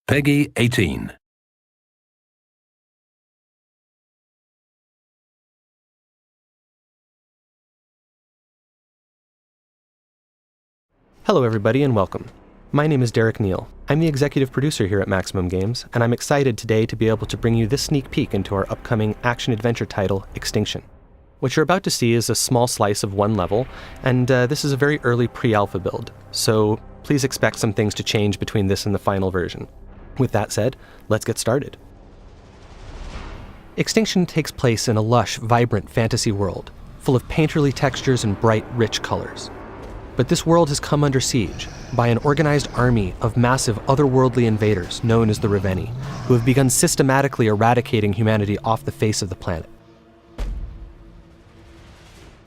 Peggy 18. Hello everybody and welcome. My name is Derek Neal. I'm the executive producer here at Maximum Games, and I'm excited today to be able to bring you this sneak peek into our upcoming action-adventure title, Extinction. What you're about to see is a small slice of one level, and this is a very early pre-alpha build, so please expect some things to change between this and the final version. With that said, let's get started. Extinction takes place in a lush, vibrant fantasy world, full of painterly textures and bright, rich colors. But this world has come under siege by an organized army of massive otherworldly invaders known as the Ravenii, who have begun systematically eradicating humanity off the face of the planet.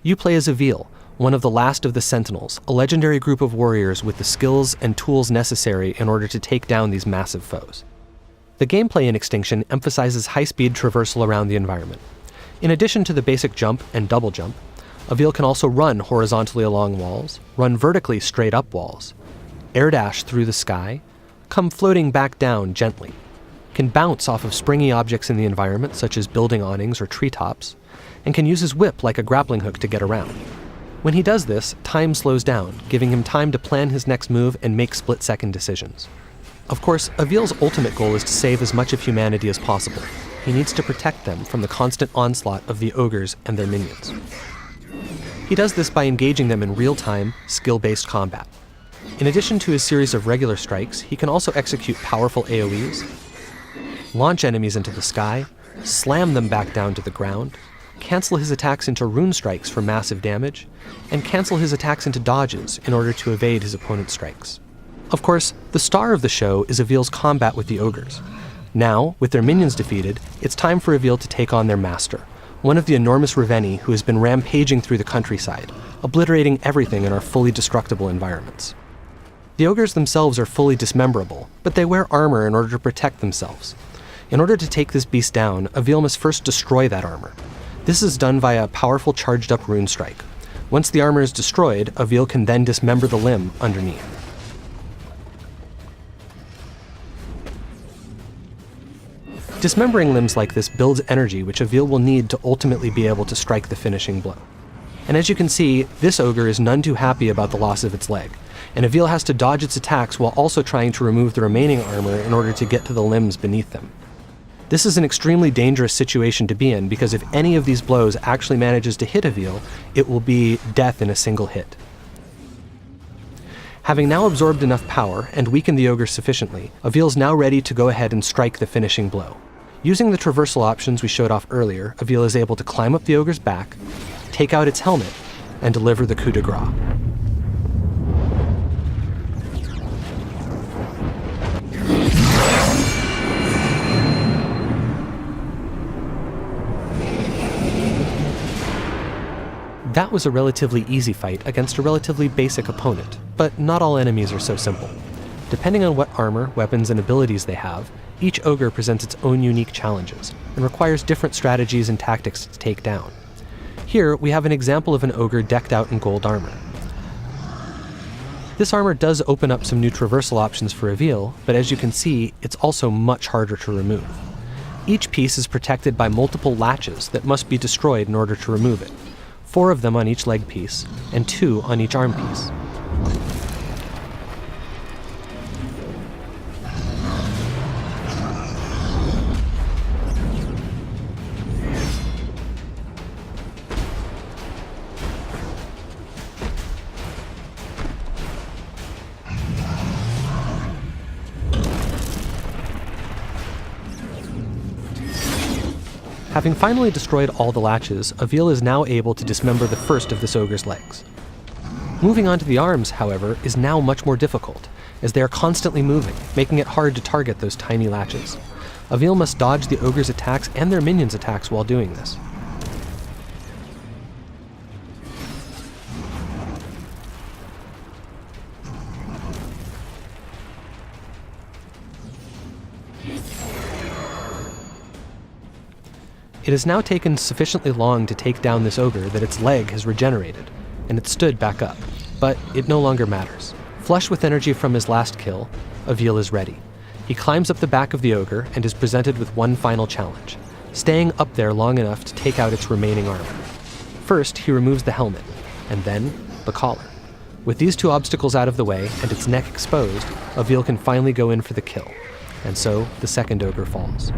You play as Avil, one of the last of the Sentinels, a legendary group of warriors with the skills and tools necessary in order to take down these massive foes. The gameplay in Extinction emphasizes high-speed traversal around the environment. In addition to the basic jump and double jump, Avil can also run horizontally along walls, run vertically straight up walls, air dash through the sky, come floating back down gently, can bounce off of springy objects in the environment such as building awnings or treetops, and can use his whip like a grappling hook to get around. When he does this, time slows down, giving him time to plan his next move and make split-second decisions. Of course, Avil's ultimate goal is to save as much of humanity as possible. He needs to protect them from the constant onslaught of the ogres and their minions. He does this by engaging them in real-time, skill-based combat. In addition to his series of regular strikes, he can also execute powerful AoEs, launch enemies into the sky, slam them back down to the ground, cancel his attacks into rune strikes for massive damage, and cancel his attacks into dodges in order to evade his opponent's strikes. Of course, the star of the show is Avil's combat with the ogres. Now, with their minions defeated, it's time for Avil to take on their master, one of the enormous Ravenii who has been rampaging through the countryside, obliterating everything in our fully destructible environments. The ogres themselves are fully dismemberable, but they wear armor in order to protect themselves. In order to take this beast down, Avil must first destroy that armor. This is done via a powerful charged-up rune strike. Once the armor is destroyed, Avil can then dismember the limb underneath. Dismembering limbs like this builds energy which Avil will need to ultimately be able to strike the finishing blow. And as you can see, this ogre is none too happy about the loss of its leg, and Avil has to dodge its attacks while also trying to remove the remaining armor in order to get to the limbs beneath them. This is an extremely dangerous situation to be in because if any of these blows actually manages to hit Avil, it will be death in a single hit. Having now absorbed enough power and weakened the ogre sufficiently, Avil is now ready to go ahead and strike the finishing blow. Using the traversal options we showed off earlier, Avil is able to climb up the ogre's back, take out its helmet, and deliver the coup de grace. That was a relatively easy fight against a relatively basic opponent, but not all enemies are so simple. Depending on what armor, weapons, and abilities they have, each ogre presents its own unique challenges, and requires different strategies and tactics to take down. Here, we have an example of an ogre decked out in gold armor. This armor does open up some new traversal options for Avil, but as you can see, it's also much harder to remove. Each piece is protected by multiple latches that must be destroyed in order to remove it. 4 of them on each leg piece, and 2 on each arm piece. Having finally destroyed all the latches, Avil is now able to dismember the first of this ogre's legs. Moving on to the arms, however, is now much more difficult, as they are constantly moving, making it hard to target those tiny latches. Avil must dodge the ogre's attacks and their minions' attacks while doing this. It has now taken sufficiently long to take down this ogre that its leg has regenerated, and it stood back up, but it no longer matters. Flush with energy from his last kill, Avil is ready. He climbs up the back of the ogre and is presented with one final challenge, staying up there long enough to take out its remaining armor. First, he removes the helmet, and then the collar. With these two obstacles out of the way and its neck exposed, Avil can finally go in for the kill, and so the second ogre falls.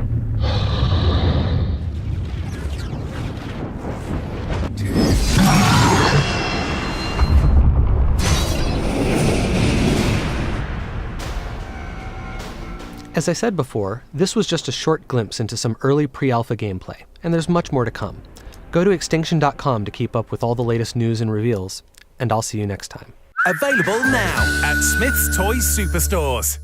As I said before, this was just a short glimpse into some early pre-alpha gameplay, and there's much more to come. Go to Extinction.com to keep up with all the latest news and reveals, and I'll see you next time. Available now at Smyths Toys Superstores.